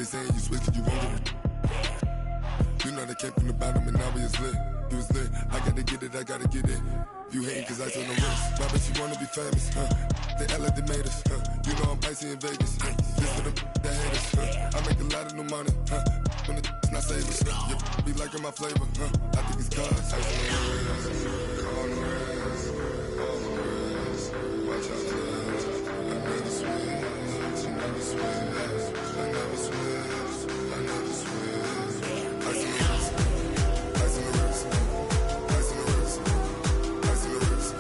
They saying you switch 'cause you won't get it. You know they came from the bottom and now we is lit. You was lit. I gotta get it, I gotta get it. You hating 'cause I took no risks. My bitch, you wanna be famous, huh? They act like they made us, huh? You know I'm icy in Vegas, huh? This for the that hate us, huh? I make a lot of new money, huh? When the not savers, you be liking my flavor, huh? I think it's cause ice on the wrist, on the wrist, on the wrist. Watch out, cuz I never switch, I never switch, I never switch, I never switch. Ice on the wrist, ice on the wrist, ice on the wrist, ice on the wrist, ice on the wrist.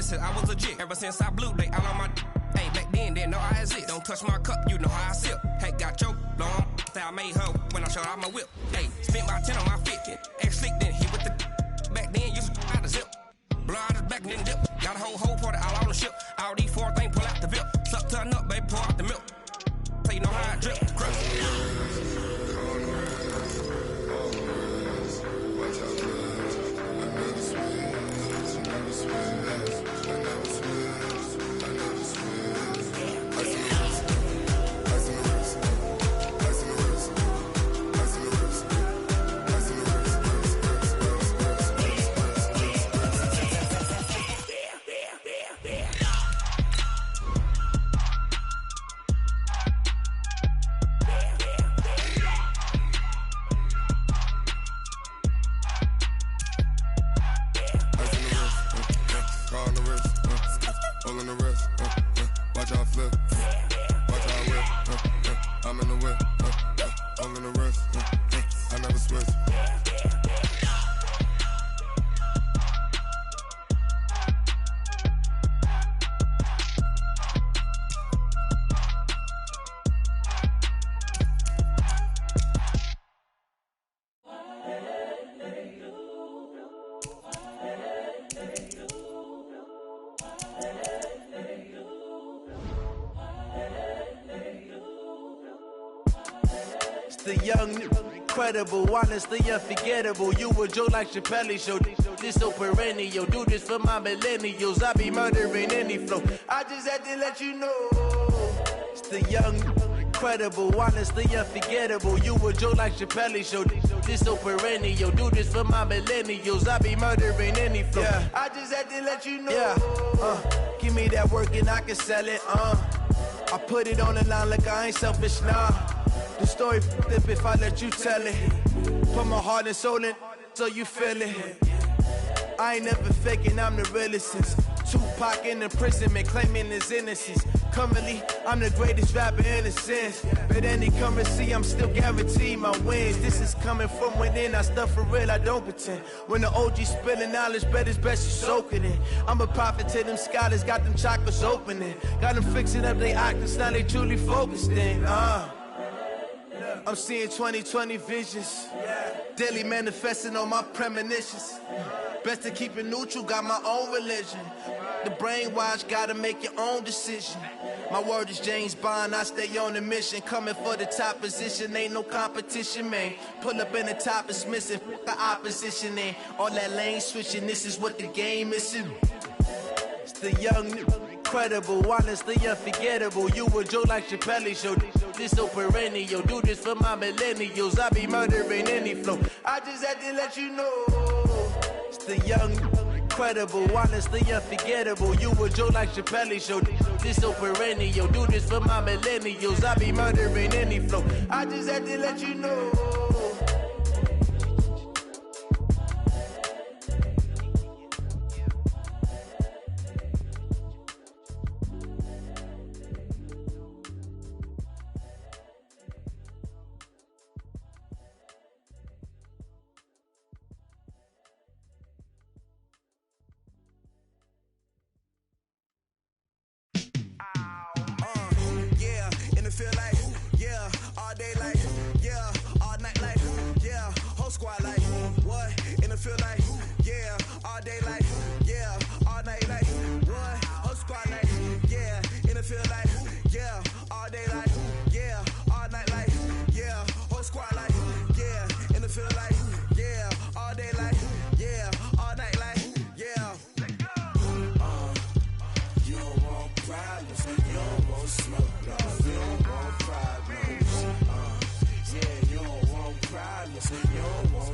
Since I was legit, ever since I blew, they all on my. Hey, back then, didn't know I exist. Don't touch my cup, you know how I sip. Hey, got choked, long. Say I made her when I showed out my whip. Hey, spent my 10 on my fit. Ex-slick, then hit with the. Back then, used to out the zip. Blow out his back and then dip. Got a whole party all on the ship. All these 4 things, pull out the VIP. Suck turn up, baby, pour out the milk. So you know how I drip. Crush. Watch out, cuz I never switch, I never switch. The young, incredible, honestly unforgettable. You a joke like Chappelle show. This so perennial. Do this for my millennials. I be murdering any flow. I just had to let you know. It's the young, incredible, honestly unforgettable. You a joke like Chappelle show. This so perennial. Do this for my millennials. I be murdering any flow. Yeah. I just had to let you know. Yeah. Give me that work and I can sell it. I put it on the line like I ain't selfish, nah. The story flip if I let you tell it. Put my heart and soul in so you feel it. I ain't never faking, I'm the realest since Tupac in imprisonment, claiming his innocence. Currently, I'm the greatest rapper in a sense. But any currency, I'm still guaranteed my wins. This is coming from within, I stuff for real, I don't pretend. When the OG spilling knowledge, bet it's best you soak it in. I'm a prophet to them scholars, got them chakras opening. Got them fixing up they octaves, now they truly focused in. I'm seeing 2020 visions. Daily manifesting on my premonitions. Best to keep it neutral, got my own religion. The brainwash, gotta make your own decision. My word is James Bond, I stay on a mission. Coming for the top position, ain't no competition, man. Pull up in the top, it's missing, the opposition, and all that lane switching, this is what the game is. It's the young, incredible, honestly unforgettable. You a joke like Chappelle show. This so perennial. Do this for my millennials. I be murdering any flow. I just had to let you know. It's the young, incredible, honestly unforgettable. You a joke like Chappelle show. This so perennial. Do this for my millennials. I be murdering any flow. I just had to let you know.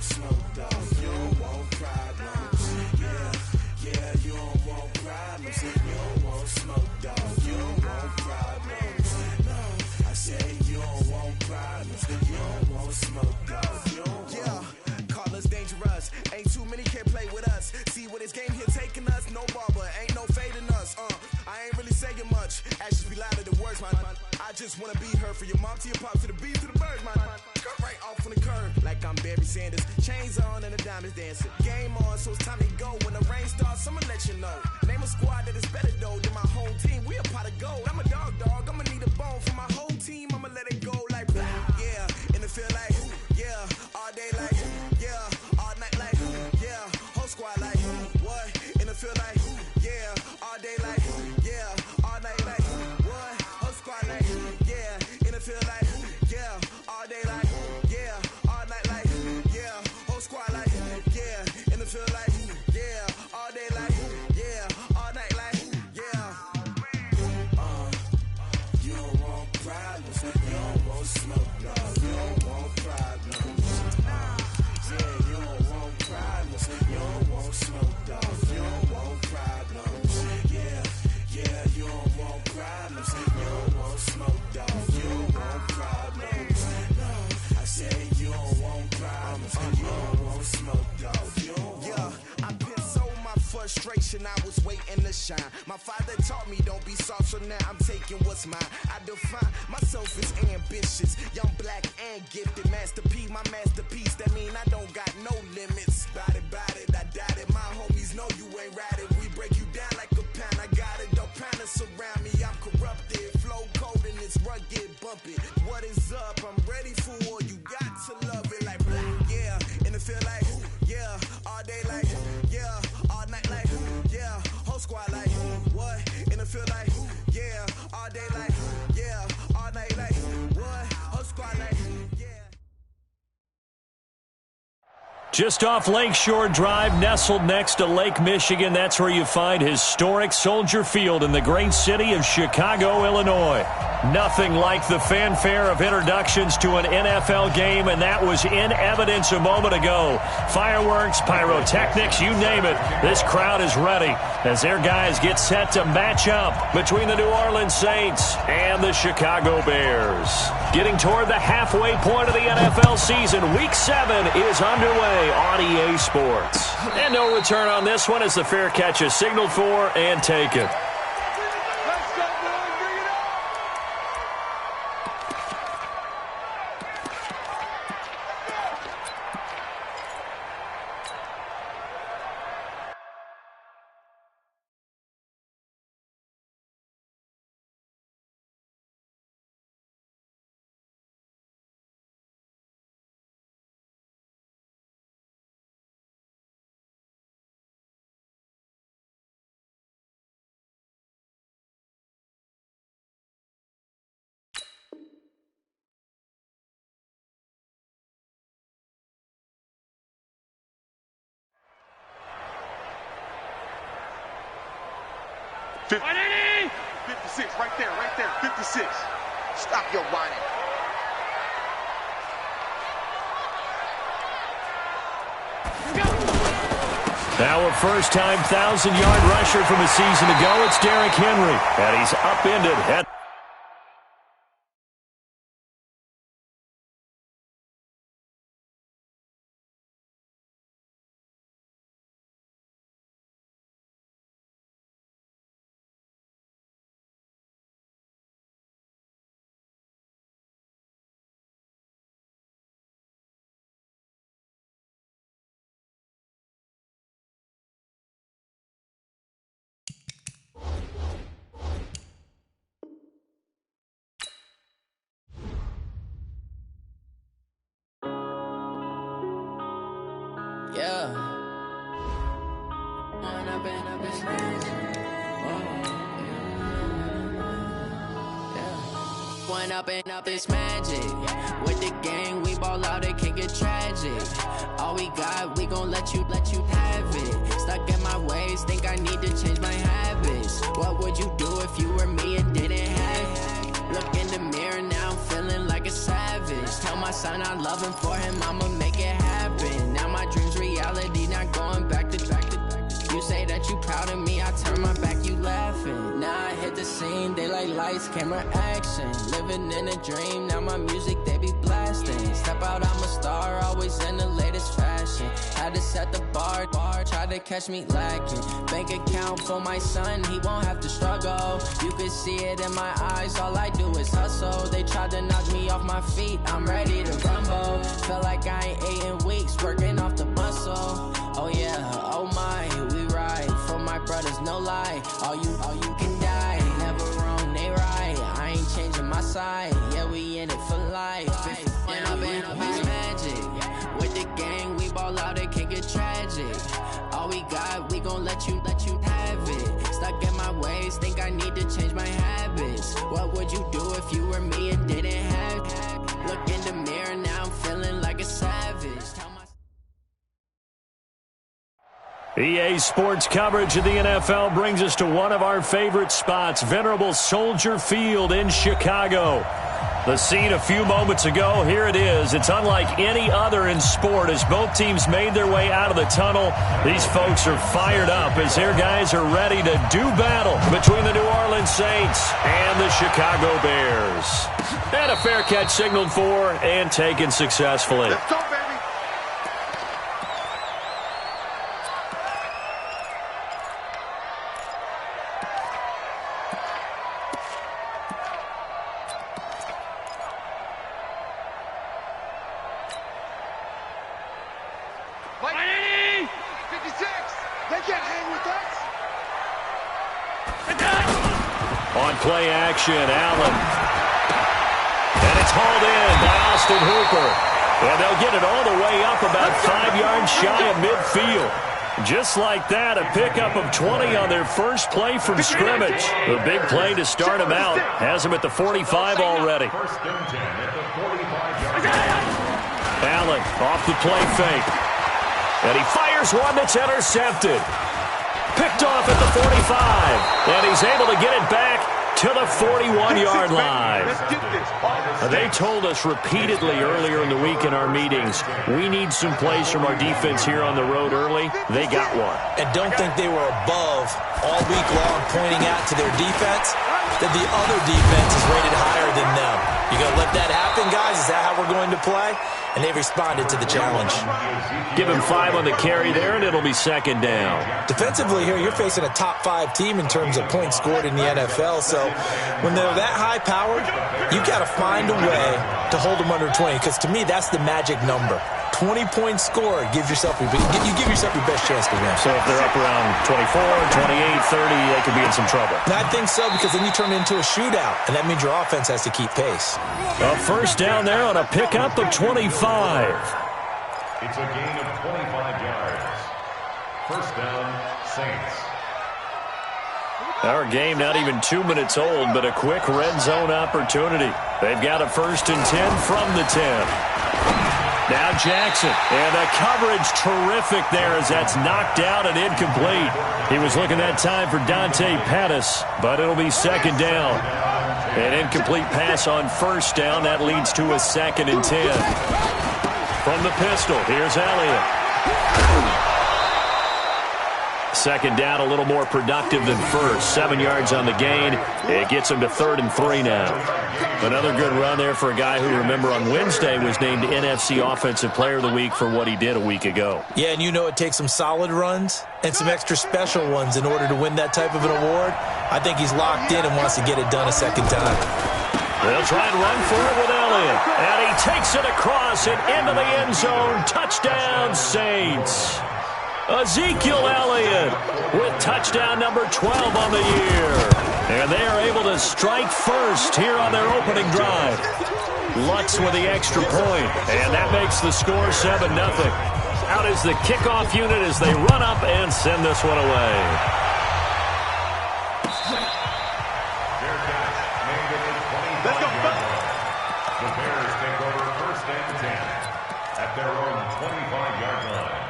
smoke, dog. You don't want problems. Yeah, you don't want problems. You don't want smoke, dog. You don't want problems. No, I say you don't want problems. You don't want smoke, dog. You don't want. Call us dangerous. Ain't too many can play with us. See what this game here taking us. No barber, ain't no fading us. I ain't really saying much. Actions be louder than words, man. I just wanna be heard from your mom to your pop to the beat to the birds, man. Cut right off on the curb like I'm Barry Sanders. Chains on and the diamonds dancing. Game on, so it's time to go. When the rain starts, I'ma let you know. Name a squad that is better though than my home team. We a pot of gold. I'm a dog. I'ma need a bone for my whole team. I'ma let it go like blah. Yeah, and it feel like yeah, all day like yeah, all night like yeah, whole squad like what? And it feel like yeah, all day like yeah, all night like what? Whole squad like yeah, and it feel like yeah, all day like yeah, all night like yeah, whole squad like yeah, and it feel like yeah, all day like yeah, all night like yeah. You don't want problems, you don't want smoke, dog. You don't want problems. Yeah, you don't want problems, you don't want smoke, dog. You don't want problems. Yeah, you don't want problems, you don't want smoke, dog. You don't want problems. No, I say you don't want problems, you don't want smoke, dog. You don't want. I pissed so my frustration, I was waiting to shine. My father taught me don't be soft, so now I'm taking what's mine. I define myself as ambitious, young, black, and gifted. Master P, my masterpiece. That mean I don't got no limits. Bout it, I doubt it. My homies know you ain't ratted. We break you down like a pound. I got it, don't pound surround me. I'm corrupted, flow cold and it's rugged, bumpy. What is up? I'm ready for war. You got to love it like yeah, and it feel like yeah, all day like yeah, all night like yeah, whole squad like what? And it feel like yeah, all day like yeah, all night like what? Whole squad like yeah. Just off Lakeshore Drive, nestled next to Lake Michigan, that's where you find historic Soldier Field in the great city of Chicago, Illinois. Nothing like the fanfare of introductions to an NFL game, and that was in evidence a moment ago. Fireworks, pyrotechnics, you name it. This crowd is ready as their guys get set to match up between the New Orleans Saints and the Chicago Bears. Getting toward the halfway point of the NFL season, Week 7 is underway on EA Sports. And no return on this one as the fair catch is signaled for and taken. $56, right there, 56. Stop your whining. Now a first-time 1,000-yard rusher from a season ago, it's Derrick Henry. And he's upended. Yeah. One up and up is magic. With the gang, we ball out, it can get tragic. All we got, we gon' let you have it. Stuck in my ways, think I need to change my habits. What would you do if you were me and didn't have it? Look in the mirror, now I'm feeling like a savage. Tell my son I love him, for him I'ma make it happen. Now reality, not going back to. You say that you proud of me, I turn my back, you laughing. Now I hit the scene, they like lights, camera, action. Living in a dream, now my music, they be blasting. Step out, I'm a star, always in the latest fashion. Had to set the bar, try to catch me lacking. Bank account for my son, he won't have to struggle. You can see it in my eyes, all I do is hustle. They tried to knock me off my feet, I'm ready to rumble. Felt like I ain't ate in weeks, working off the muscle. Oh yeah, oh my, we ride for my brothers, no lie. All you can die, never wrong, they right. I ain't changing my side, yeah, we in it for life. When I been up is magic, with the gang, we ball out, it can get tragic. All we got, we gon' let you have it. Stuck in my ways, think I need to change my habits. What would you do if you were me and didn't have it? Look in the mirror, now I'm feeling like a savage. EA Sports coverage of the NFL brings us to one of our favorite spots, venerable Soldier Field in Chicago. The scene a few moments ago, here it is. It's unlike any other in sport as both teams made their way out of the tunnel. These folks are fired up as their guys are ready to do battle between the New Orleans Saints and the Chicago Bears. And a fair catch signaled for and taken successfully. Let's go, baby. Mikey! 56! They can't hang with us! On play action, Allen. And it's hauled in by Austin Hooper. And they'll get it all the way up about 5 yards shy of midfield. Just like that, a pickup of 20 on their first play from scrimmage. The big play to start them out. Has them at the 45 already. Allen off the play fake. And he fires one that's intercepted. Picked off at the 45. And he's able to get it back to the 41-yard line. They told us repeatedly earlier in the week in our meetings, we need some plays from our defense here on the road early. They got one. And don't think they were above all week long pointing out to their defense that the other defense is rated higher than them. You going to let that happen, guys? Is that how we're going to play? And they responded to the challenge. Give him 5 on the carry there, and it'll be second down. Defensively here, you're facing a top-5 team in terms of points scored in the NFL. So when they're that high-powered, you got to find a way to hold them under 20. Because to me, that's the magic number. 20 points scored gives yourself you give yourself your best chance to win. So if they're up around 24, 28, 30, they could be in some trouble. And I think so, because then you turn it into a shootout, and that means your offense has to keep pace. A first down there on a pickup of 25. It's a gain of 25 yards. First down, Saints. Our game not even 2 minutes old, but a quick red zone opportunity. They've got a 1st and 10 from the 10. Now Jackson, and the coverage terrific there as that's knocked out and incomplete. He was looking that time for Dante Pettis, but it'll be second down. An incomplete pass on first down. That leads to a 2nd and 10. From the pistol, here's Elliott. Second down, a little more productive than first. 7 yards on the gain. It gets him to 3rd and 3 now. Another good run there for a guy who, remember, on Wednesday was named NFC Offensive Player of the Week for what he did a week ago. Yeah, and you know it takes some solid runs and some extra special ones in order to win that type of an award. I think he's locked in and wants to get it done a second time. They'll try and run for it with Elliott. And he takes it across and into the end zone. Touchdown, Saints. Ezekiel Elliott with touchdown number 12 on the year. And they are able to strike first here on their opening drive. Lutz with the extra point, and that makes the score 7-0. Out is the kickoff unit as they run up and send this one away. Let's go. The Bears take over 1st and 10 at their own 25-yard line.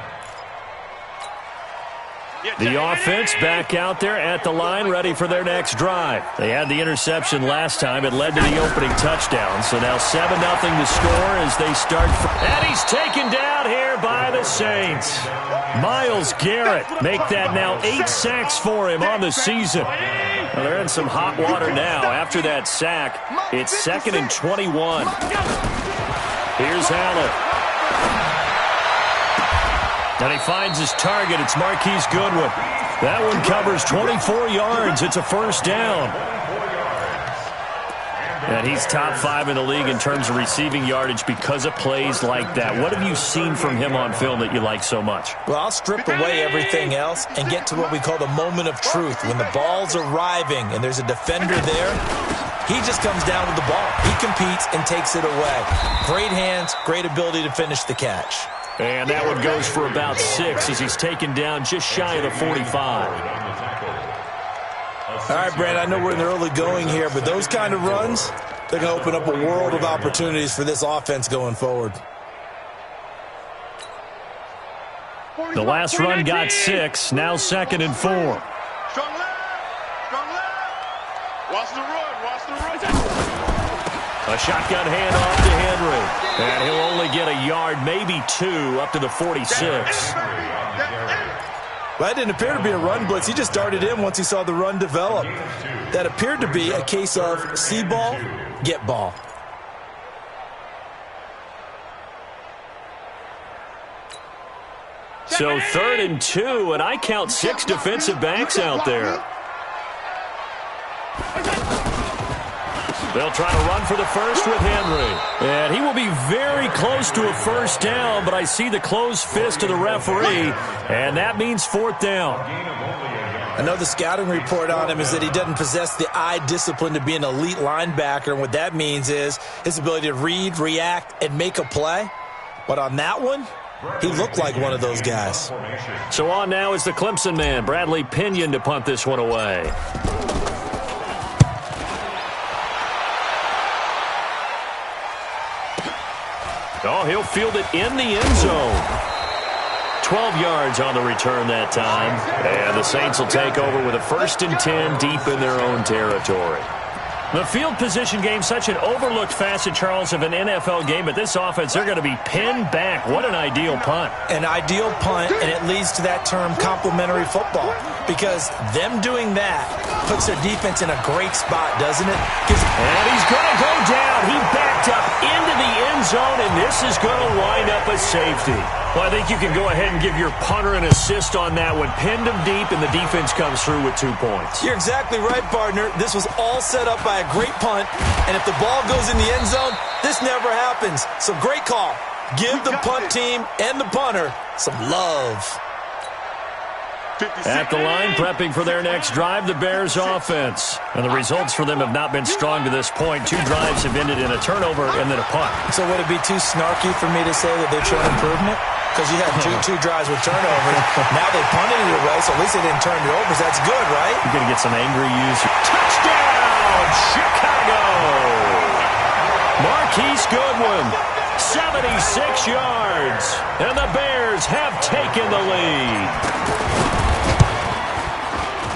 The offense back out there at the line, ready for their next drive. They had the interception last time. It led to the opening touchdown. So now 7-0 to score as they start. And he's taken down out here by the Saints. Myles Garrett make that now 8 sacks for him on the season. Well, they're in some hot water now. After that sack, it's 2nd and 21. Here's Allen. And he finds his target. It's Marquise Goodwin. That one covers 24 yards. It's a first down. And he's top 5 in the league in terms of receiving yardage because of plays like that. What have you seen from him on film that you like so much? Well, I'll strip away everything else and get to what we call the moment of truth. When the ball's arriving and there's a defender there, he just comes down with the ball. He competes and takes it away. Great hands, great ability to finish the catch. And that one goes for about 6 as he's taken down just shy of the 45. All right, Brand, I know we're in the early going here, but those kind of runs, they're going to open up a world of opportunities for this offense going forward. The last run got 6, now 2nd and 4. Strong left. Strong left. Watch the run. Watch the run. A shotgun handoff to Henry. And he'll only get a yard, maybe 2, up to the 46. Well, that didn't appear to be a run blitz. He just darted in once he saw the run develop. That appeared to be a case of see ball, get ball. So 3rd and 2, and I count 6 defensive backs out there. They'll try to run for the first with Henry. And he will be very close to a first down, but I see the closed fist of the referee, and that means 4th down. I know the scouting report on him is that he doesn't possess the eye discipline to be an elite linebacker, and what that means is his ability to read, react, and make a play. But on that one, he looked like one of those guys. So on now is the Clemson man, Bradley Pinion, to punt this one away. Oh, he'll field it in the end zone. 12 yards on the return that time. And the Saints will take over with a 1st and 10 deep in their own territory. The field position game, such an overlooked facet, Charles, of an NFL game. But this offense, they're going to be pinned back. What an ideal punt. An ideal punt, and it leads to that term complementary football. Because them doing that puts their defense in a great spot, doesn't it? And he's going to go down. He backed up into the end zone, and this is going to wind up a safety. Well, I think you can go ahead and give your punter an assist on that one. Pinned him deep, and the defense comes through with 2 points. You're exactly right, partner. This was all set up by a great punt, and if the ball goes in the end zone, this never happens. So great call. Give the punt team and the punter some love. At the line, prepping for their next drive, the Bears offense. And the results for them have not been strong to this point. 2 drives have ended in a turnover and then a punt. So would it be too snarky for me to say that they've shown improvement? Because you had two drives with turnovers. Now they punted it away, so at least they didn't turn it over. So that's good, right? You're going to get some angry users. Touchdown, Chicago! Marquise Goodwin, 76 yards. And the Bears have taken the lead.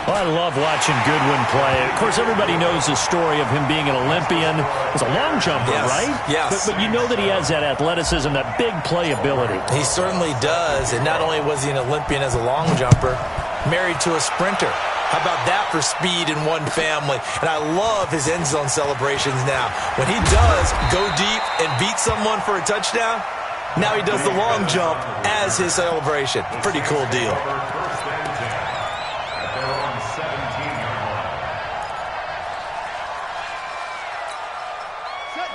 Well, I love watching Goodwin play. Of course, everybody knows the story of him being an Olympian. He's a long jumper, yes, right? Yes. But you know that he has that athleticism, that big playability. He certainly does. And not only was he an Olympian as a long jumper, married to a sprinter. How about that for speed in one family? And I love his end zone celebrations now. When he does go deep and beat someone for a touchdown, now he does the long jump as his celebration. Pretty cool deal.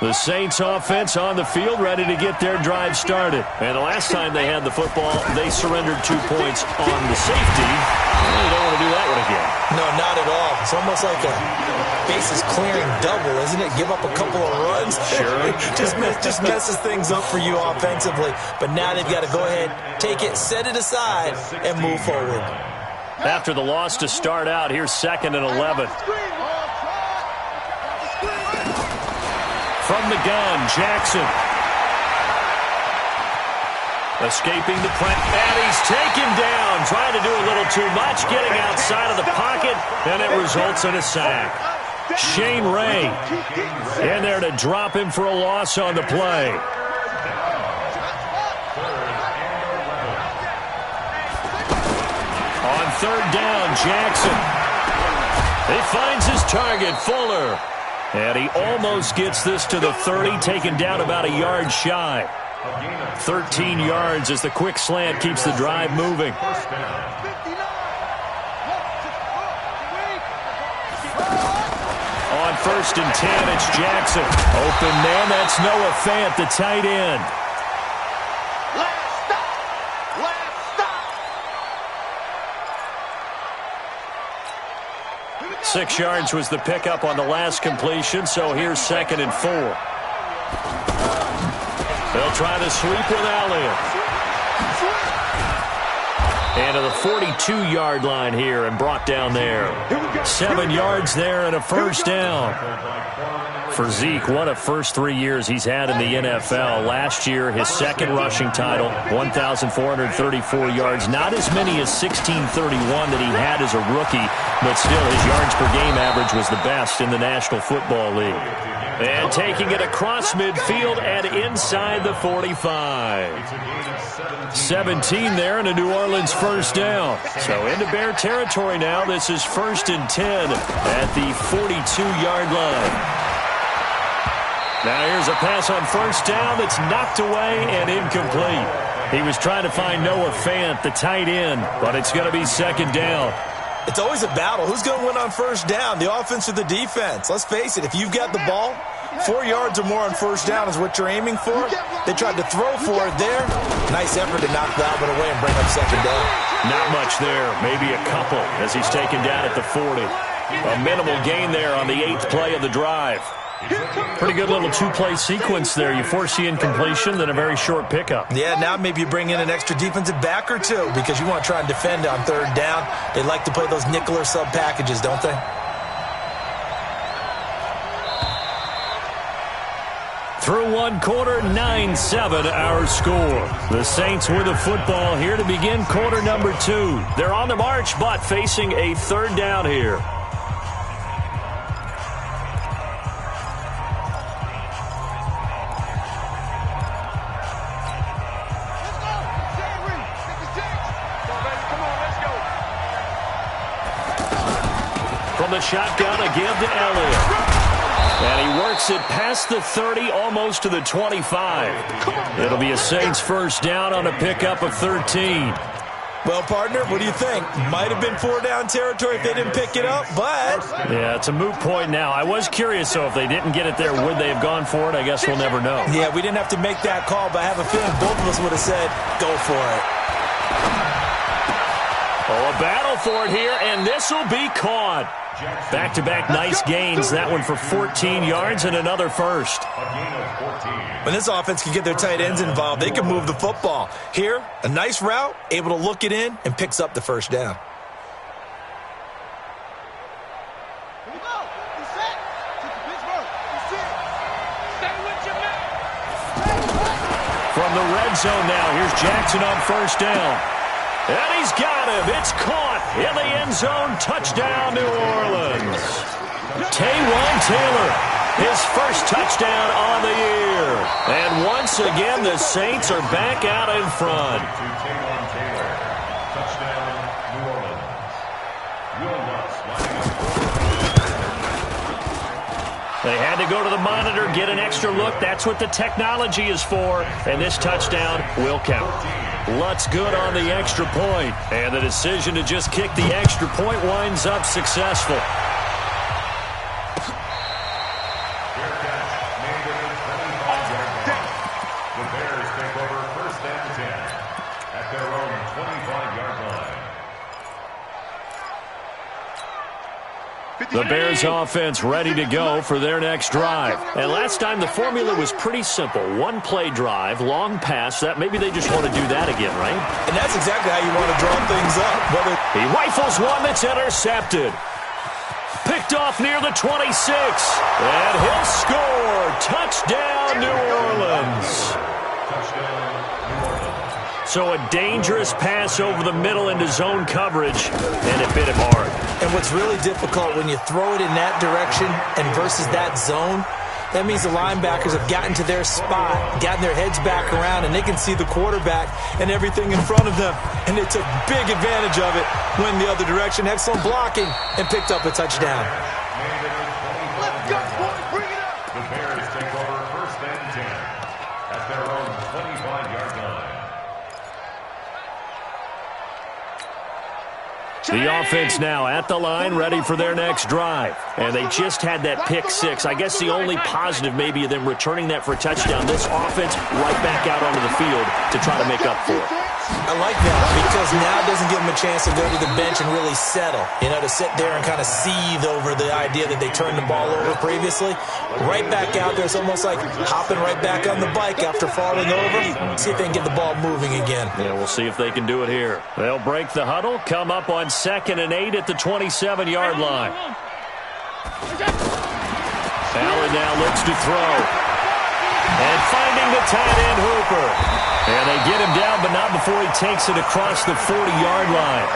The Saints offense on the field, ready to get their drive started. And the last time they had the football, they surrendered 2 points on the safety. They don't want to do that one again. No, not at all. It's almost like a bases clearing double, isn't it? Give up a couple of runs. Sure. just messes things up for you offensively. But now they've got to go ahead, take it, set it aside, and move forward. After the loss to start out, here's 2nd and 11. From the gun, Jackson. Escaping the press, and he's taken down. Trying to do a little too much, getting outside of the pocket, and it results in a sack. Shane Ray in there to drop him for a loss on the play. third down. Jackson. He finds his target, Fuller. And he almost gets this to the 30, taken down about a yard shy. 13 yards as the quick slant keeps the drive moving. On 1st and 10, it's Jackson. Open man, that's Noah Fant, the tight end. 6 yards was the pickup on the last completion, so here's 2nd and 4. They'll try to sweep with Elliott. And to the 42-yard line here and brought down there. 7 yards there and a first down. For Zeke, what a first 3 years he's had in the NFL. Last year, his second rushing title, 1,434 yards. Not as many as 1,631 that he had as a rookie, but still his yards per game average was the best in the National Football League. And taking it across midfield and inside the 45. 17 there and a New Orleans first down. So into Bear territory now. This is 1st and 10 at the 42-yard line. Now here's a pass on first down that's knocked away and incomplete. He was trying to find Noah Fant, the tight end, but it's going to be 2nd down. It's always a battle. Who's going to win on first down, the offense or the defense? Let's face it, if you've got the ball, 4 yards or more on first down is what you're aiming for. They tried to throw for it there. Nice effort to knock that one away and bring up 2nd down. Not much there, maybe a couple as he's taken down at the 40. A minimal gain there on the 8th play of the drive. Pretty good little 2-play sequence there. You force the incompletion, then a very short pickup. Yeah, now maybe you bring in an extra defensive back or two because you want to try and defend on 3rd down. They like to play those nickel or sub packages, don't they? Through 1 quarter, 9-7 our score. The Saints with the football here to begin quarter number 2. They're on the march, but facing a 3rd down here. From the shotgun, a give to Elliott. And he works it past the 30, almost to the 25. It'll be a Saints first down on a pickup of 13. Well, partner, what do you think? Might have been 4-down territory if they didn't pick it up, but... Yeah, it's a moot point now. I was curious, so if they didn't get it there, would they have gone for it? I guess we'll never know. Yeah, we didn't have to make that call, but I have a feeling both of us would have said, go for it. Oh, a battle for it here, and this will be caught. Back-to-back nice gains. That one for 14 yards and another first. When this offense can get their tight ends involved, they can move the football. Here, a nice route, able to look it in, and picks up the first down. From the red zone now, here's Jackson on first down. And he's got him. It's caught in the end zone. Touchdown, New Orleans. Taywan Taylor, his first touchdown on the year. And once again, the Saints are back out in front. Taywan Taylor. Touchdown, New Orleans. Will Lutz lining up. They had to go to the monitor, get an extra look. That's what the technology is for. And this touchdown will count. Lutz good on the extra point. And the decision to just kick the extra point winds up successful. Fair catch made at the 25-yard line. The Bears take over 1st and 10 at their own 25-yard line. The Bears offense ready to go for their next drive. And last time the formula was pretty simple. 1-play drive, long pass. That maybe they just want to do that again, right? And that's exactly how you want to draw things up. He rifles one that's intercepted. Picked off near the 26. And he'll score. Touchdown, New Orleans. Touchdown, New Orleans. So a dangerous pass over the middle into zone coverage, and it bit him hard. And what's really difficult when you throw it in that direction and versus that zone That means the linebackers have gotten to their spot, gotten their heads back around, and they can see the quarterback and everything in front of them. And they took big advantage of it, went the other direction, excellent blocking, and picked up a touchdown. Let's go, boys, bring it up! The Bears take over 1st and 10 at their own 25-yard line. The offense now at the line, ready for their next drive. And they just had that pick six. I guess the only positive maybe of them returning that for a touchdown. This offense right back out onto the field to try to make up for it. I like that because now it doesn't give them a chance to go to the bench and really settle. You know, to sit there and kind of seethe over the idea that they turned the ball over previously. Right back out there. It's almost like hopping right back on the bike after falling over. See if they can get the ball moving again. Yeah, we'll see if they can do it here. They'll break the huddle, come up on 2nd and 8 at the 27-yard line. Allen now looks to throw. And finding the tight end Hooper. And they get him down, but not before he takes it across the 40-yard line.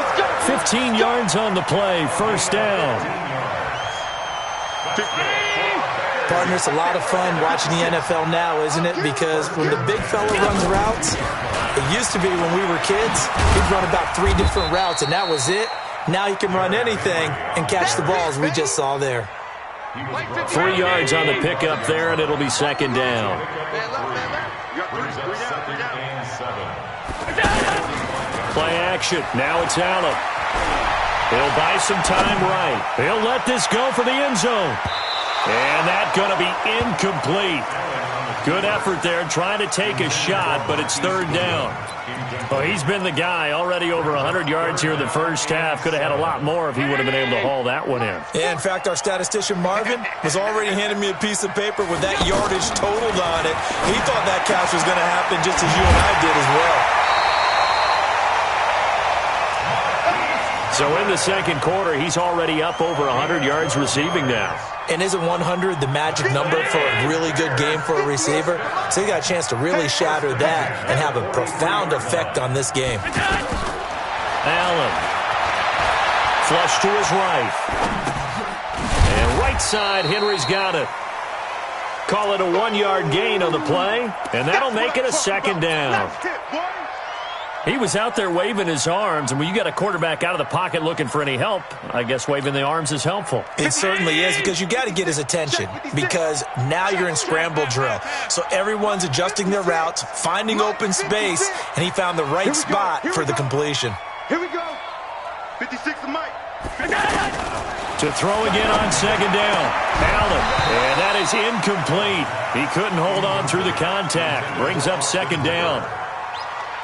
15 yards on the play, 1st down. Partner, it's a lot of fun watching the NFL now, isn't it? Because when the big fella runs routes, it used to be when we were kids, he'd run about 3 different routes, and that was it. Now he can run anything and catch the balls we just saw there. 3 yards on the pickup there, and it'll be 2nd down. Play action. Now it's Allen. He'll buy some time right. He'll let this go for the end zone. And that's going to be incomplete. Good effort there trying to take a shot, but it's 3rd down. Well, he's been the guy already over 100 yards here in the first half. Could have had a lot more if he would have been able to haul that one in. Yeah, in fact, our statistician Marvin was already handing me a piece of paper with that yardage totaled on it. He thought that catch was going to happen just as you and I did as well. So in the 2nd quarter, he's already up over 100 yards receiving now. And isn't 100 the magic number for a really good game for a receiver? So he got a chance to really shatter that and have a profound effect on this game. Allen. Flush to his right. And right side, Henry's got it. Call it a 1-yard gain on the play, and that'll make it a 2nd down. He was out there waving his arms, and when you got a quarterback out of the pocket looking for any help, I guess waving the arms is helpful. It certainly is, because you got to get his attention, because now you're in scramble drill. So everyone's adjusting their routes, finding open space, and he found the right spot for the completion. Here we go. 56 to Mike. To throw again on 2nd down. Allen, and that is incomplete. He couldn't hold on through the contact. Brings up 2nd down.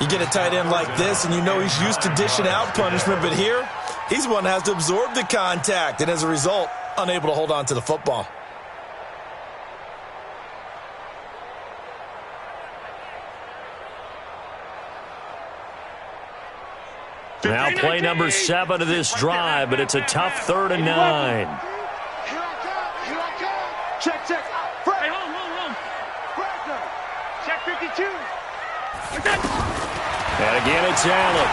You get a tight end like this, and you know he's used to dishing out punishment, but here, he's one that has to absorb the contact, and as a result, unable to hold on to the football. Now play number 7 of this drive, but it's a tough 3rd and 9. Here I come. Check. Hey, hold. Check 52. And again, it's Allen.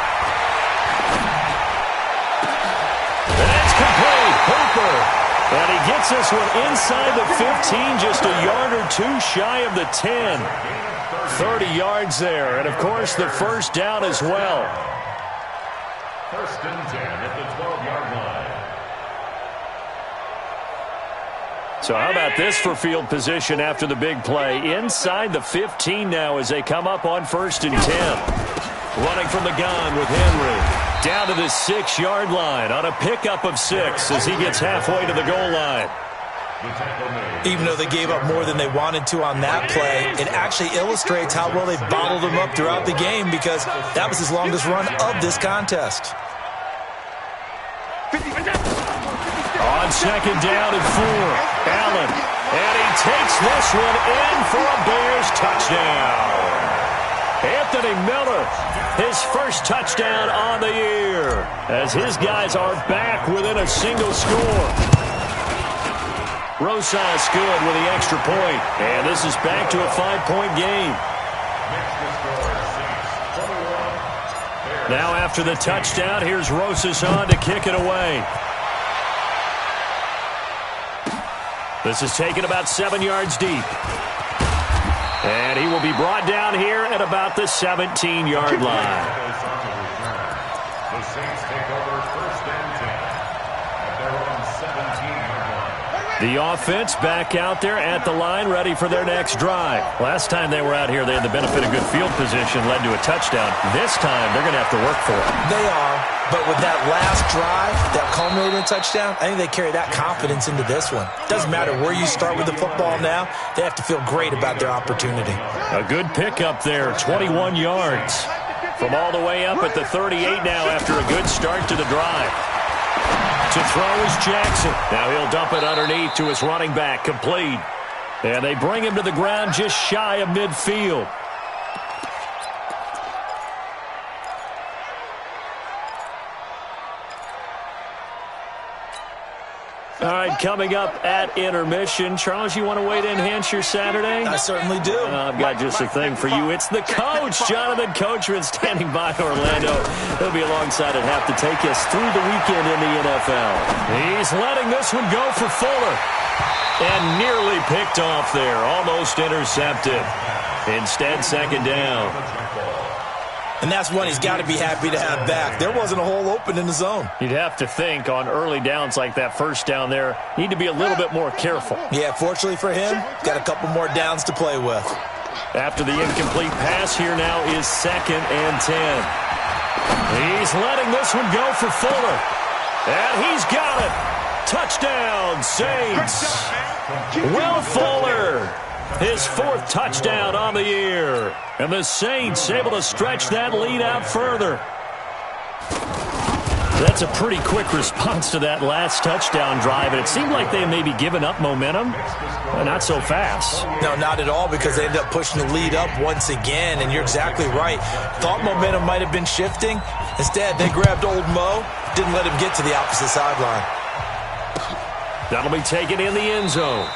That's complete. Hooper. And he gets this one inside the 15, just a yard or 2 shy of the 10. 30 yards there. And, of course, the 1st down as well. 1st and 10 at the 12-yard line. So how about this for field position after the big play? Inside the 15 now as they come up on 1st and 10. Running from the gun with Henry. Down to the 6-yard line on a pickup of 6 as he gets halfway to the goal line. Even though they gave up more than they wanted to on that play, it actually illustrates how well they bottled him up throughout the game, because that was his longest run of this contest. On 2nd down and 4, Allen. And he takes this one in for a Bears touchdown. Anthony Miller, his 1st touchdown on the year, as his guys are back within a single score. Rosas good with the extra point, and this is back to a 5-point game. Now after the touchdown, here's Rosas on to kick it away. This is taken about 7 yards deep. And he will be brought down here at about the 17-yard line. The Saints take over first and 10 at their own 17-yard line. The offense back out there at the line, ready for their next drive. Last time they were out here, they had the benefit of good field position, led to a touchdown. This time, they're going to have to work for it. They are, but with that last drive, that culminated in a touchdown, I think they carry that confidence into this one. Doesn't matter where you start with the football now, they have to feel great about their opportunity. A good pickup there, 21 yards. From all the way up at the 38 now after a good start to the drive. To throw is Jackson. Now he'll dump it underneath to his running back, complete. And they bring him to the ground just shy of midfield. All right, coming up at intermission. Charles, you want to wait to enhance your Saturday? I certainly do. I've got just a thing for you. It's the coach, Jonathan Coachman, standing by Orlando. He'll be alongside at half to take us through the weekend in the NFL. He's letting this one go for Fuller. And nearly picked off there. Almost intercepted. Instead, second down. And that's one he's got to be happy to have back. There wasn't a hole open in the zone. You'd have to think on early downs like that first down there, need to be a little bit more careful. Yeah, fortunately for him, got a couple more downs to play with. After the incomplete pass, here now is second and 10. He's letting this one go for Fuller. And he's got it. Touchdown, Saints. Will Fuller. His fourth touchdown on the year. And the Saints able to stretch that lead out further. That's a pretty quick response to that last touchdown drive. And it seemed like they may be giving up momentum. Not so fast. No, not at all, because they ended up pushing the lead up once again. And you're exactly right. Thought momentum might have been shifting. Instead, they grabbed old Mo. Didn't let him get to the opposite sideline. That'll be taken in the end zone.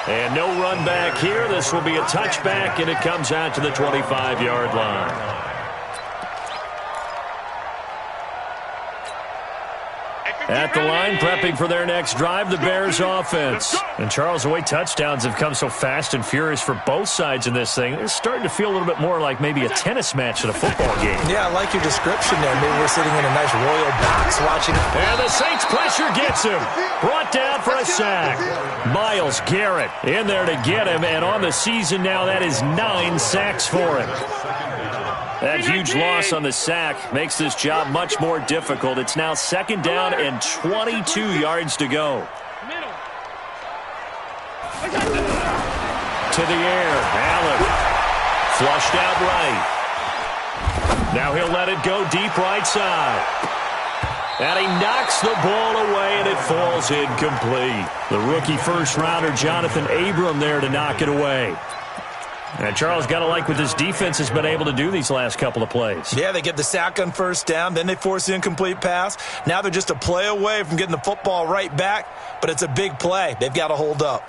And no run back here. This will be a touchback, and it comes out to the 25-yard line. At the line, prepping for their next drive, the Bears offense. And Charles, the way touchdowns have come so fast and furious for both sides in this thing, it's starting to feel a little bit more like maybe a tennis match at a football game. Yeah, I like your description there. Maybe we're sitting in a nice royal box watching it. And the Saints pressure gets him. Brought down for a sack. Myles Garrett in there to get him. And on the season now, that is 9 sacks for him. That huge loss on the sack makes this job much more difficult. It's now second down and 22 yards to go. To the air, Allen. Flushed out right. Now he'll let it go deep right side. And he knocks the ball away, and it falls incomplete. The rookie first-rounder, Jonathan Abram, there to knock it away. And Charles, got to like what this defense has been able to do these last couple of plays. Yeah, they get the sack on first down, then they force the incomplete pass. Now they're just a play away from getting the football right back, but it's a big play. They've got to hold up.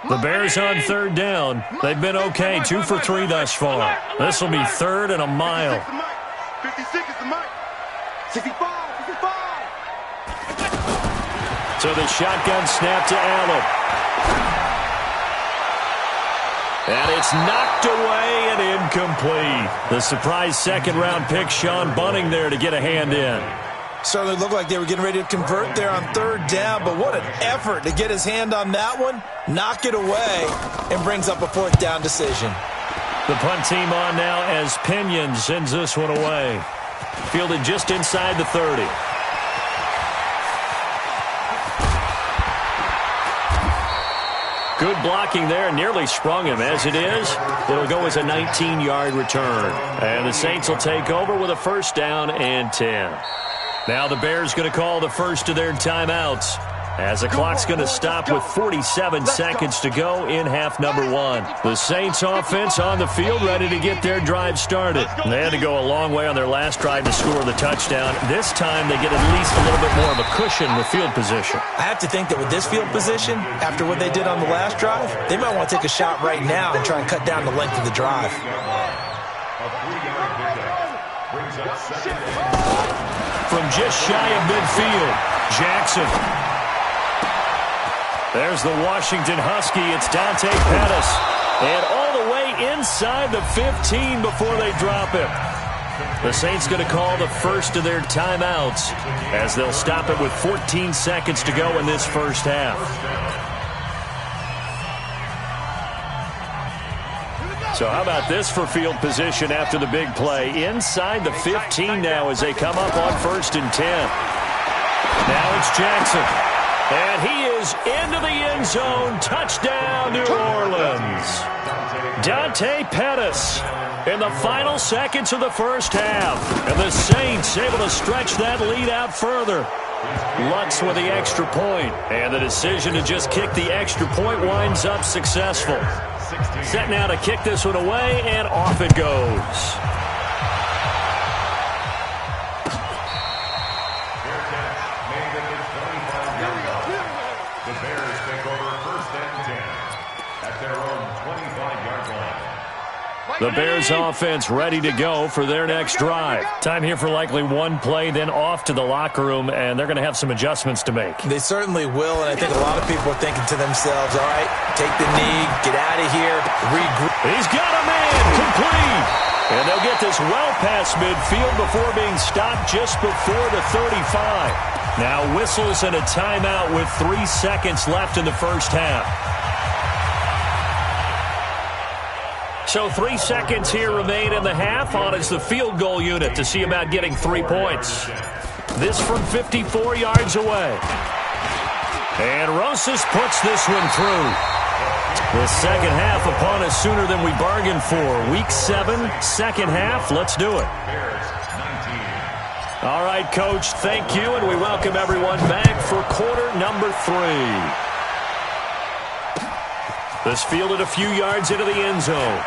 The Bears on third down. They've been okay, 2 for 3 thus far. This will be third and a mile. 56 is the mic. 65. So the shotgun snap to Allen. And it's knocked away and incomplete. The surprise second-round pick, Sean Bunning, there to get a hand in. Certainly looked like they were getting ready to convert there on third down, but what an effort to get his hand on that one, knock it away, and brings up a fourth down decision. The punt team on now as Pinion sends this one away. Fielded just inside the 30. Good blocking there, nearly sprung him. As it is, it'll go as a 19-yard return. And the Saints will take over with a first down and 10. Now the Bears going to call the first of their timeouts, as the clock's going to stop with 47 seconds to go in half number 1. The Saints offense on the field, ready to get their drive started. They had to go a long way on their last drive to score the touchdown. This time they get at least a little bit more of a cushion with field position. I have to think that with this field position, after what they did on the last drive, they might want to take a shot right now and try and cut down the length of the drive. Brings up second. From just shy of midfield, Jackson. There's the Washington Husky. It's Dante Pettis. And all the way inside the 15 before they drop him. The Saints going to call the first of their timeouts as they'll stop it with 14 seconds to go in this first half. So how about this for field position after the big play? Inside the 15 now as they come up on 1st and 10. Now it's Jackson. And he is into the end zone. Touchdown, New Orleans. Dante Pettis in the final seconds of the first half. And the Saints able to stretch that lead out further. Lutz with the extra point. And the decision to just kick the extra point winds up successful. Set now to kick this one away, and off it goes. The Bears take over 1st and 10 at their own 25-yard line. The Bears offense ready to go for their next drive. Time here for likely one play, then off to the locker room, and they're going to have some adjustments to make. They certainly will, and I think a lot of people are thinking to themselves, all right, take the knee, get out of here, regroup. He's got a man, complete. And they'll get this well past midfield before being stopped just before the 35. Now whistles and a timeout with 3 seconds left in the first half. So 3 seconds here remain in the half. On is the field goal unit to see about getting 3 points. This from 54 yards away. And Rosas puts this one through. The second half upon us sooner than we bargained for. Week 7, second half. Let's do it. All right, Coach, thank you, and we welcome everyone back for quarter number 3. This fielded a few yards into the end zone.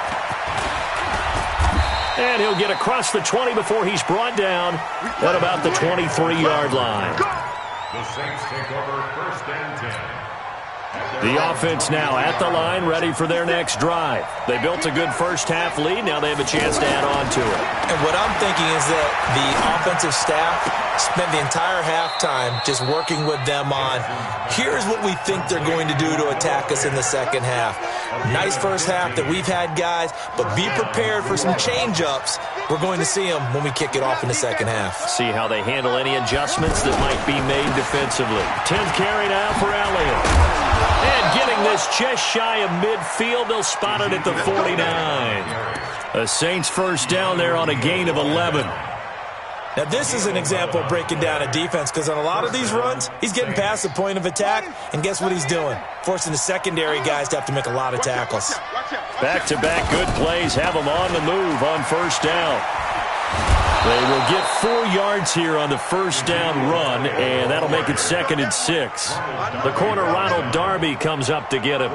And he'll get across the 20 before he's brought down at about the 23-yard line. The Saints take over 1st and 10. The offense now at the line, ready for their next drive. They built a good first half lead. Now they have a chance to add on to it. And what I'm thinking is that the offensive staff spent the entire halftime just working with them on, here's what we think they're going to do to attack us in the second half. Nice first half that we've had, guys, but be prepared for some change-ups. We're going to see them when we kick it off in the second half. See how they handle any adjustments that might be made defensively. 10th carry now for Elliott. And getting this just shy of midfield, they'll spot it at the 49. The Saints first down there on a gain of 11. Now, this is an example of breaking down a defense because on a lot of these runs, he's getting past the point of attack, and guess what he's doing? Forcing the secondary guys to have to make a lot of tackles. Back-to-back good plays have them on the move on first down. They will get 4 yards here on the first down run, and that'll make it 2nd and 6. The corner, Ronald Darby, comes up to get him.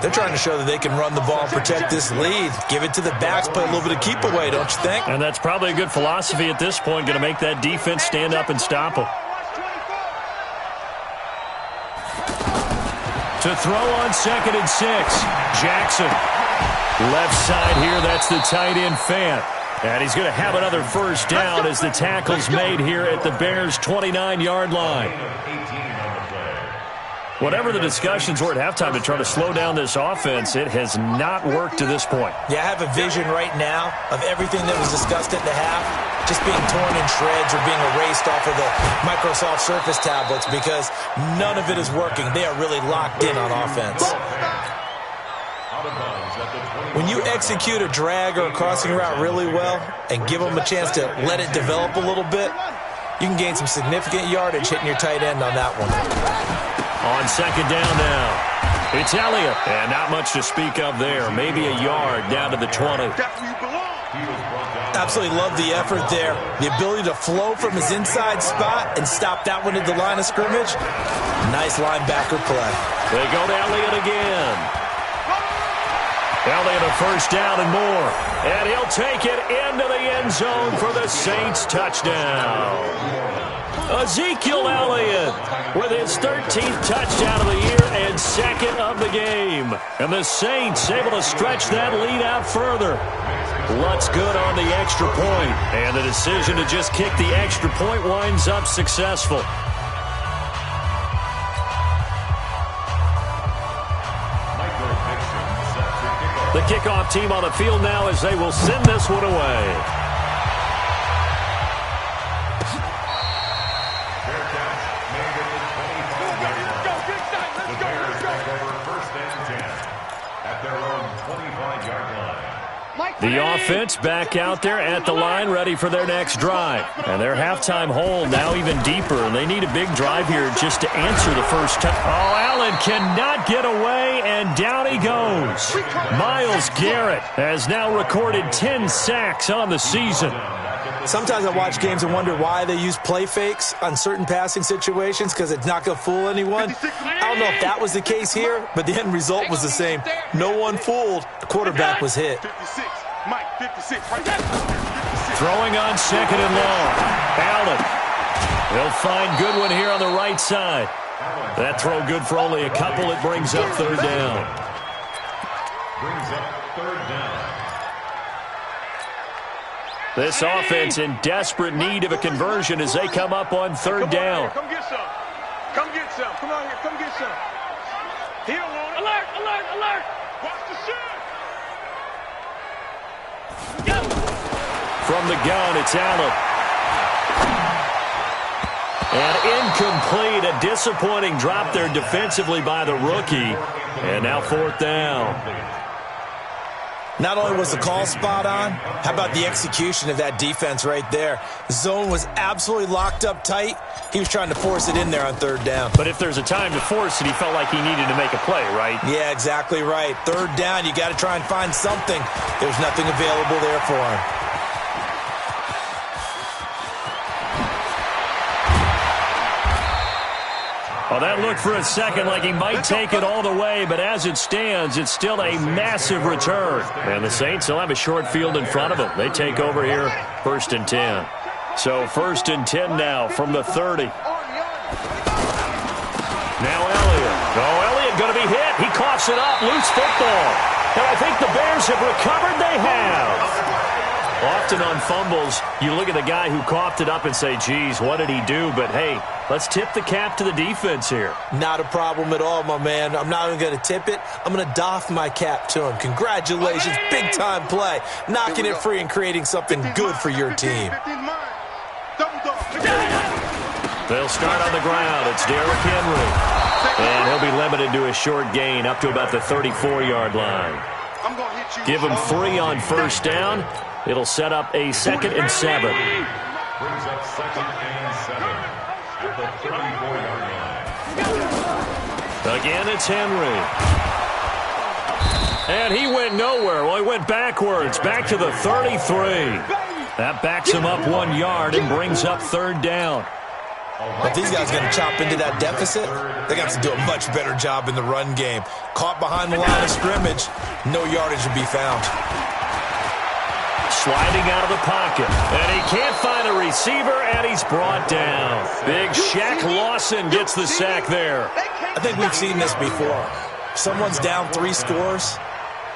They're trying to show that they can run the ball and protect this lead. Give it to the backs, play a little bit of keep away, don't you think? And that's probably a good philosophy at this point, going to make that defense stand up and stop them. To throw on 2nd and 6, Jackson. Left side here, that's the tight end Fant. And he's going to have another first down as the tackle's made here at the Bears' 29-yard line. Whatever the discussions were at halftime to try to slow down this offense, it has not worked to this point. Yeah, I have a vision right now of everything that was discussed at the half just being torn in shreds or being erased off of the Microsoft Surface tablets because none of it is working. They are really locked in on offense. When you execute a drag or a crossing route really well and give them a chance to let it develop a little bit, you can gain some significant yardage hitting your tight end on that one. On 2nd down now, it's Elliott. And not much to speak of there. Maybe a yard down to the 20. Absolutely love the effort there. The ability to flow from his inside spot and stop that one at the line of scrimmage. Nice linebacker play. They go to Elliott again. Elliott a first down and more. And he'll take it into the end zone for the Saints touchdown. Ezekiel Elliott with his 13th touchdown of the year and second of the game. And the Saints able to stretch that lead out further. Lutz good on the extra point, and the decision to just kick the extra point winds up successful. The kickoff team on the field now as they will send this one away. The offense back out there at the line, ready for their next drive. And their halftime hole now even deeper, and they need a big drive here just to answer the first touch. Oh, Allen cannot get away, and down he goes. Myles Garrett has now recorded 10 sacks on the season. Sometimes I watch games and wonder why they use play fakes on certain passing situations, because it's not going to fool anyone. I don't know if that was the case here, but the end result was the same. No one fooled. The quarterback was hit. Throwing on second and long. Allen. He'll find Goodwin here on the right side. That throw good for only a couple. It brings up third down. This offense in desperate need of a conversion as they come up on third down. Come get some. Come get some. Come on here. Come get some. He don't want it. Alert, alert, alert. Watch the shot. From the gun, it's Allen. And incomplete. A disappointing drop there defensively by the rookie. And now fourth down. Not only was the call spot on, how about the execution of that defense right there? The zone was absolutely locked up tight. He was trying to force it in there on third down. But if there's a time to force it, he felt like he needed to make a play, right? Yeah, exactly right. Third down, you got to try and find something. There's nothing available there for him. Well, that looked for a second like he might take it all the way, but as it stands, it's still a massive return. And the Saints will have a short field in front of them. They take over here, 1st and 10. So 1st and 10 now from the 30. Now Elliott. Oh, Elliott going to be hit. He coughs it up. Loose football. And I think the Bears have recovered. They have. Often on fumbles, you look at the guy who coughed it up and say, geez, what did he do? But, hey, let's tip the cap to the defense here. Not a problem at all, my man. I'm not even going to tip it. I'm going to doff my cap to him. Congratulations. Big-time play. Knocking it free and creating something good for your team. They'll start on the ground. It's Derrick Henry. And he'll be limited to a short gain up to about the 34-yard line. Give him 3 on first down. It'll set up a 2nd and 7. Brings up 2nd and 7 at the 34-yard line. Again, it's Henry. And he went nowhere. Well, he went backwards, back to the 33. That backs him up 1 yard and brings up third down. If these guys are going to chop into that deficit, they're going to have to do a much better job in the run game. Caught behind the line of scrimmage, no yardage to be found. Sliding out of the pocket. And he can't find a receiver, and he's brought down. Big Shaq Lawson gets the sack there. I think we've seen this before. Someone's down 3 scores.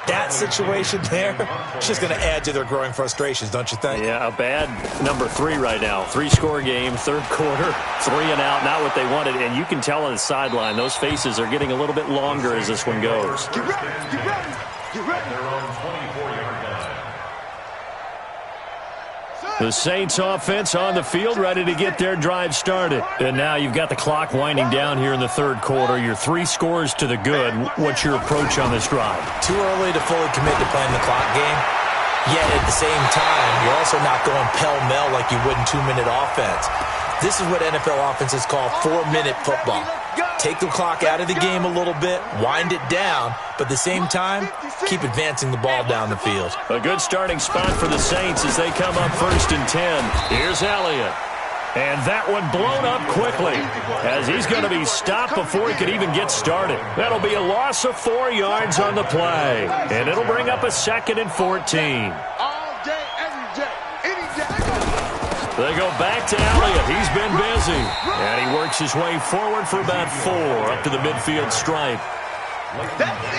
That situation there, it's just going to add to their growing frustrations, don't you think? Yeah, a bad number 3 right now. 3-score game, third quarter, 3 and out, not what they wanted. And you can tell on the sideline, those faces are getting a little bit longer as this one goes. Get ready, get ready, get ready. Their own 24-yard line. The Saints offense on the field, ready to get their drive started. And now you've got the clock winding down here in the third quarter. You're 3 scores to the good. What's your approach on this drive? Too early to fully commit to playing the clock game. Yet at the same time, you're also not going pell-mell like you would in 2-minute offense. This is what NFL offenses call 4-minute football. Take the clock out of the game a little bit, wind it down, but at the same time, keep advancing the ball down the field. A good starting spot for the Saints as they come up 1st and 10. Here's Elliott. And that one blown up quickly as he's going to be stopped before he could even get started. That'll be a loss of 4 yards on the play. And it'll bring up a 2nd and 14. All day, every day, any day. They go back to Elliott. He's been busy. And he works his way forward for about 4 up to the midfield stripe.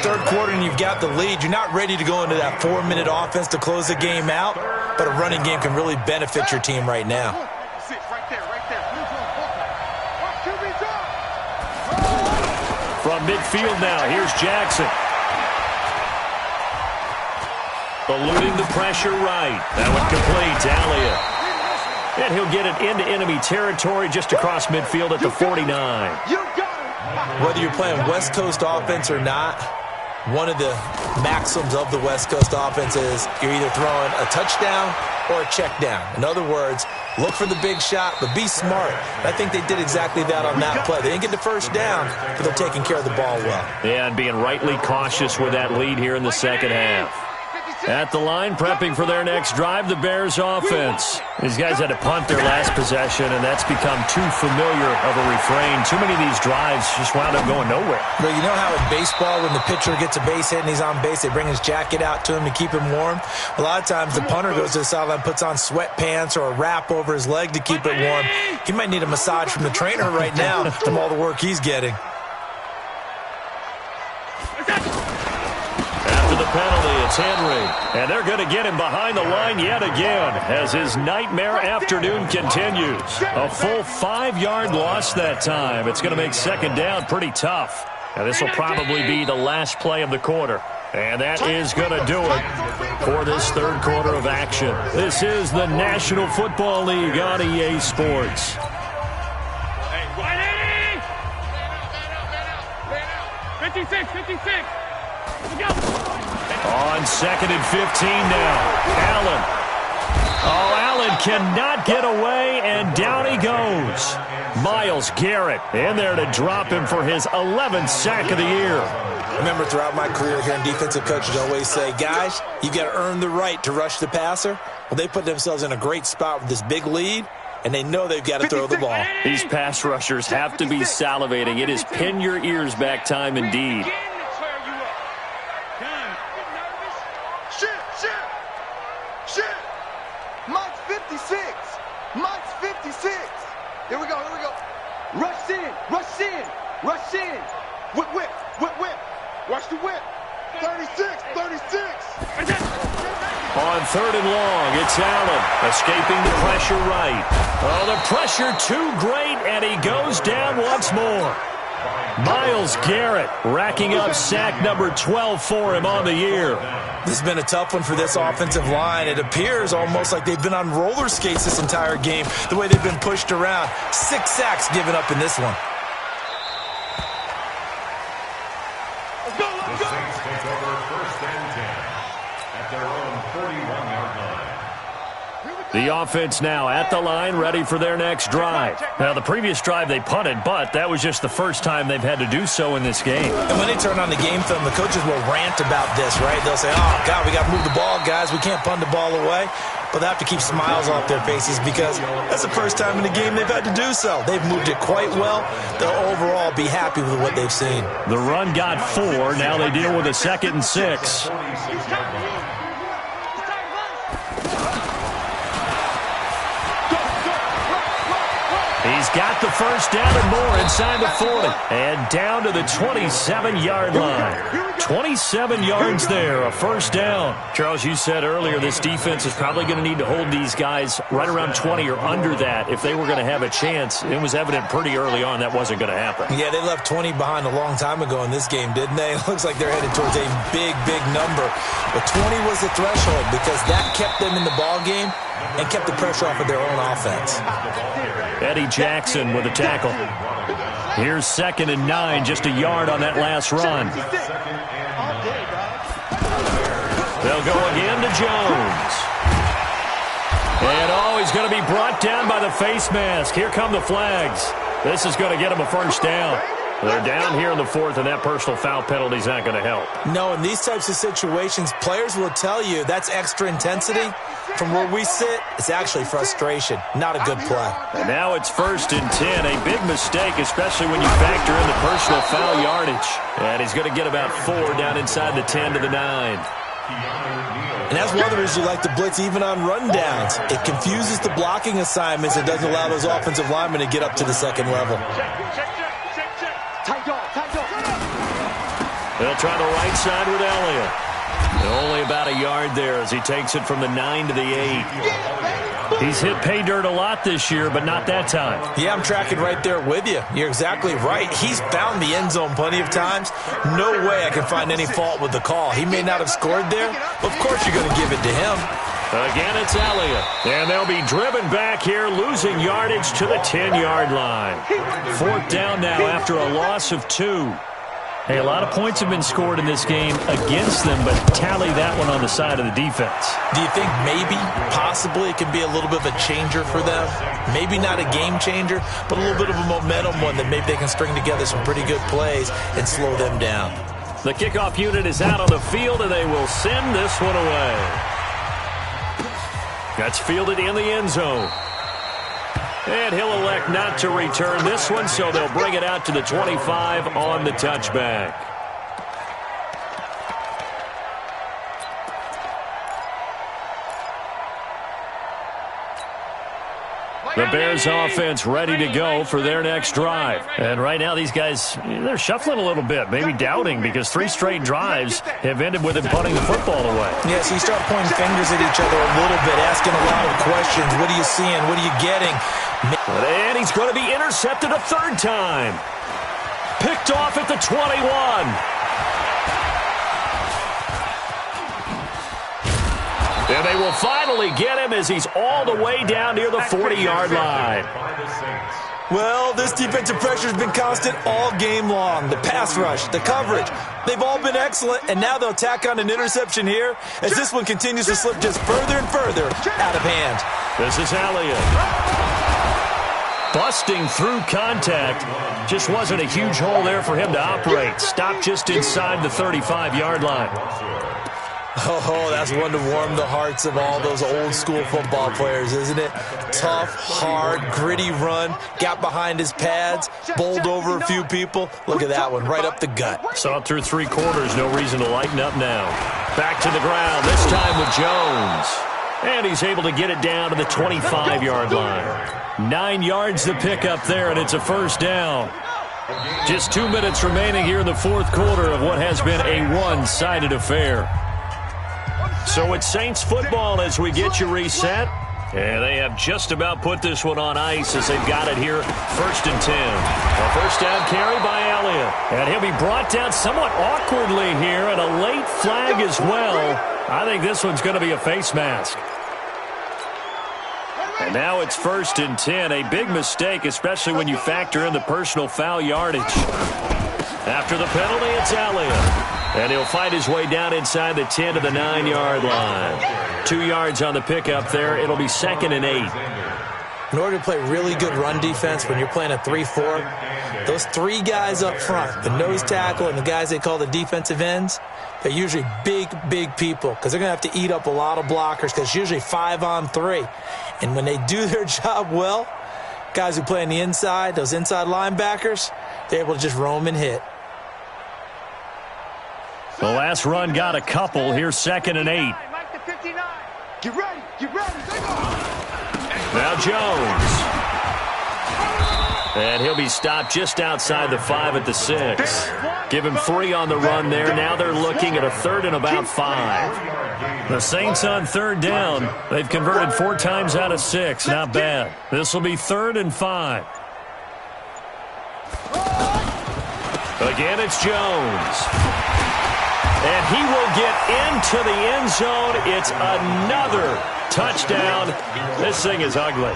Third quarter and you've got the lead. You're not ready to go into that 4-minute offense to close the game out, but a running game can really benefit your team right now. From midfield now, here's Jackson. Eluding the pressure right. That one complete to Elliott. And he'll get it into enemy territory just across midfield at the 49. Whether you're playing West Coast offense or not, one of the maxims of the West Coast offense is you're either throwing a touchdown or a check down. In other words, look for the big shot, but be smart. I think they did exactly that on that play. They didn't get the first down, but they're taking care of the ball well. Yeah, and being rightly cautious with that lead here in the second half. At the line, prepping for their next drive, the Bears offense. These guys had to punt their last possession, and that's become too familiar of a refrain. Too many of these drives just wound up going nowhere. But you know how in baseball, when the pitcher gets a base hit and he's on base, they bring his jacket out to him to keep him warm? A lot of times the punter goes to the sideline, puts on sweatpants or a wrap over his leg to keep it warm. He might need a massage from the trainer right now from all the work he's getting. The penalty, it's Henry. And they're going to get him behind the line yet again as his nightmare afternoon continues. A full 5-yard loss that time. It's going to make second down pretty tough. Now, this will probably be the last play of the quarter. And that is going to do it for this third quarter of action. This is the National Football League on EA Sports. 56. On second and 15 now. Allen. Oh, Allen cannot get away, and down he goes. Myles Garrett in there to drop him for his 11th sack of the year. Remember, throughout my career here, defensive coaches always say, guys, you got to earn the right to rush the passer. Well, they put themselves in a great spot with this big lead, and they know they've got to throw the ball. These pass rushers have to be salivating. It is pin your ears back time indeed. Here we go. Rush in. Whip. Watch the whip. 36. On third and long, it's Allen escaping the pressure right. Oh, the pressure too great, and he goes down once more. Myles Garrett racking up sack number 12 for him on the year. This has been a tough one for this offensive line. It appears almost like they've been on roller skates this entire game, the way they've been pushed around. 6 sacks given up in this one. The Saints take over first and 10 at their own 41-yard line. The offense now at the line, ready for their next drive. Now, the previous drive they punted, but that was just the first time they've had to do so in this game. And when they turn on the game film, the coaches will rant about this, right? They'll say, oh, God, we got to move the ball, guys. We can't punt the ball away. But they have to keep smiles off their faces because that's the first time in the game they've had to do so. They've moved it quite well. They'll overall be happy with what they've seen. The run got 4. Now they deal with a 2nd and 6. He's got the first down and more inside the 40. And down to the 27-yard line. 27 yards there, a first down. Charles, you said earlier this defense is probably going to need to hold these guys right around 20 or under that if they were going to have a chance. It was evident pretty early on that wasn't going to happen. Yeah, they left 20 behind a long time ago in this game, didn't they? It looks like they're headed towards a big, big number. But 20 was the threshold because that kept them in the ball game and kept the pressure off of their own offense. Eddie Jackson with a tackle. Here's 2nd and 9, just a yard on that last run. They'll go again to Jones. And he's going to be brought down by the face mask. Here come the flags. This is going to get him a first down. They're down here in the 4th, and that personal foul penalty is not going to help. No, in these types of situations, players will tell you that's extra intensity. From where we sit, it's actually frustration. Not a good play. And now it's 1st and 10. A big mistake, especially when you factor in the personal foul yardage. And he's going to get about 4 down inside the 10 to the 9. And that's one of the reasons you like to blitz even on rundowns. It confuses the blocking assignments and doesn't allow those offensive linemen to get up to the second level. They'll try the right side with Elliott. And only about a yard there as he takes it from the 9 to the 8. He's hit pay dirt a lot this year, but not that time. Yeah, I'm tracking right there with you. You're exactly right. He's found the end zone plenty of times. No way I can find any fault with the call. He may not have scored there. Of course you're going to give it to him. Again, it's Elliott. And they'll be driven back here, losing yardage to the 10-yard line. 4th down now after a loss of 2. Hey, a lot of points have been scored in this game against them, but tally that one on the side of the defense. Do you think maybe, possibly, it can be a little bit of a changer for them? Maybe not a game changer, but a little bit of a momentum one that maybe they can string together some pretty good plays and slow them down. The kickoff unit is out on the field, and they will send this one away. That's fielded in the end zone. And he'll elect not to return this one, so they'll bring it out to the 25 on the touchback. The Bears offense ready to go for their next drive. And right now these guys, they're shuffling a little bit, maybe doubting, because 3 straight drives have ended with them punting the football away. Yeah, so you start pointing fingers at each other a little bit, asking a lot of questions. What are you seeing? What are you getting? And he's going to be intercepted a 3rd time. Picked off at the 21. And they will finally get him as he's all the way down near the 40-yard line. Well, this defensive pressure has been constant all game long. The pass rush, the coverage, they've all been excellent, and now they'll tack on an interception here as this one continues to slip just further and further out of hand. This is Elliott. Busting through contact. Just wasn't a huge hole there for him to operate. Stopped just inside the 35-yard line. Oh, that's one to warm the hearts of all those old-school football players, isn't it? Tough, hard, gritty run, got behind his pads, bowled over a few people. Look at that one, right up the gut. Saw it through 3 quarters, no reason to lighten up now. Back to the ground, this time with Jones. And he's able to get it down to the 25-yard line. 9 yards to pick up there, and it's a 1st down. Just 2 minutes remaining here in the 4th quarter of what has been a one-sided affair. So it's Saints football as we get you reset. And they have just about put this one on ice as they've got it here, 1st and 10. A 1st down carry by Elliott. And he'll be brought down somewhat awkwardly here, and a late flag as well. I think this one's going to be a face mask. And now it's 1st and 10. A big mistake, especially when you factor in the personal foul yardage. After the penalty, it's Elliott. And he'll fight his way down inside the 10 to the 9-yard line. 2 yards on the pickup there. It'll be 2nd and 8. In order to play really good run defense when you're playing a 3-4, those 3 guys up front, the nose tackle and the guys they call the defensive ends, they're usually big, big people because they're going to have to eat up a lot of blockers because it's usually 5-on-3. And when they do their job well, guys who play on the inside, those inside linebackers, they're able to just roam and hit. The last run got a couple. Here's 2nd and 8. Get ready. Now Jones. And he'll be stopped just outside the 5 at the 6. Give him 3 on the run there. Now they're looking at a 3rd and about 5. The Saints on 3rd down. They've converted 4 times out of 6. Not bad. This will be 3rd and 5. Again, it's Jones. And he will get into the end zone. It's another touchdown. This thing is ugly.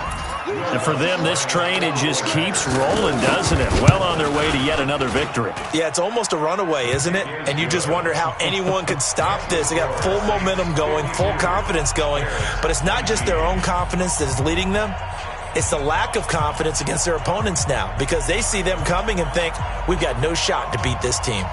And for them, this train, it just keeps rolling, doesn't it? Well on their way to yet another victory. Yeah, it's almost a runaway, isn't it? And you just wonder how anyone could stop this. They got full momentum going, full confidence going. But it's not just their own confidence that is leading them. It's the lack of confidence against their opponents now because they see them coming and think, we've got no shot to beat this team.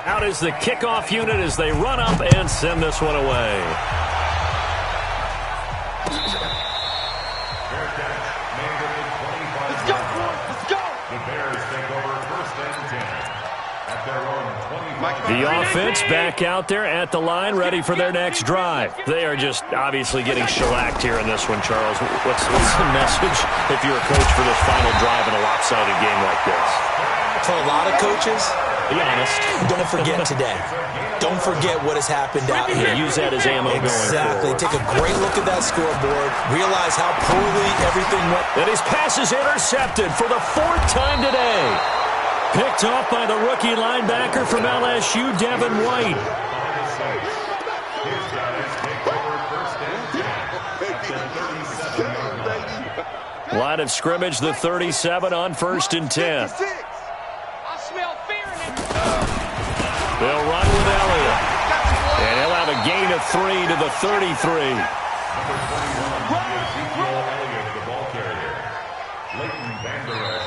Out is the kickoff unit as they run up and send this one away. The offense back out there at the line, ready for their next drive. They are just obviously getting shellacked here in this one, Charles. What's the message if you're a coach for this final drive in a lopsided game like this? For a lot of coaches, be honest, don't forget today. Don't forget what has happened out here. Use that as ammo going forward. Exactly. Take a great look at that scoreboard. Realize how poorly everything went. And his pass is intercepted for the 4th time today. Picked off by the rookie linebacker from LSU, Devin White. Line of scrimmage, the 37 on 1st and 10. They'll run with Elliott. And he'll have a gain of 3 to the 33. The ball carrier. Leighton Vander